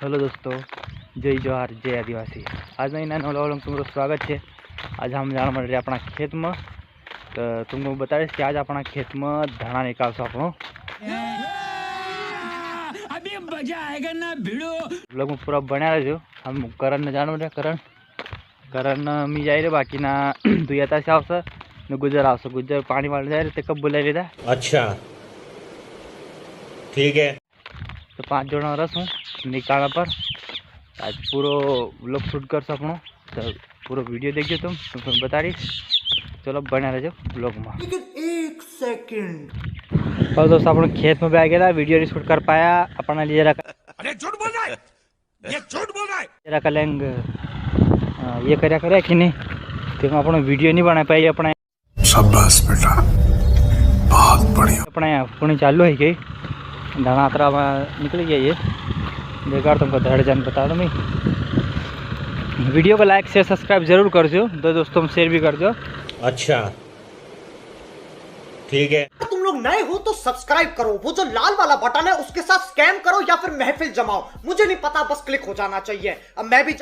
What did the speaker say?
Hello दोस्तों, जय जोहार, जय आदिवासी। आज मैं इन वालों तुम्हारा स्वागत है। आज हम जाना पड़ रहे अपना खेत में, तो तुमको बता कि आज अपना खेत में धाना निकाल सको। अभी मजा आएगा ना भिड़ो। लोग में पूरा बना रहे जो हम करण ने जाना पड़े। करण मी जाए रे बाकी ना दुता से आवस न गुजर आवस। गुजर पानी वाले जाए ते कब बोला रहा। अच्छा ठीक है। तो 5 जन रस हूँ निकालना पर आज पूरा व्लॉग शूट कर सकूँ। तो पूरा वीडियो देखिए तुम बता रही। चलो बना रहे ब्लॉग में। लेकिन एक सेकंड। और दोस्तों अपन खेत में भी आ गया, वीडियो नहीं शूट कर पाया अपना लिए रखा। अरे झूठ बोल रहा है, ये झूठ बोल रहा है। रखा लेंग ये कर्या करे कि नहीं तो अपन वीडियो नहीं बना पाई अपने। शाबाश बेटा, बहुत बढ़िया। अपने पुणे चालू है कि धाना अतरा में निकल गया ये देखा। तुमको धड़ जान बता दो। मैं वीडियो को लाइक शेयर सब्सक्राइब जरूर कर दो दोस्तों में शेयर भी कर दो। अच्छा ठीक है। तुम लोग नए हो तो सब्सक्राइब करो, वो जो लाल वाला बटन है उसके साथ स्कैम करो या फिर महफिल जमाओ, मुझे नहीं पता, बस क्लिक हो जाना चाहिए। अब मैं भी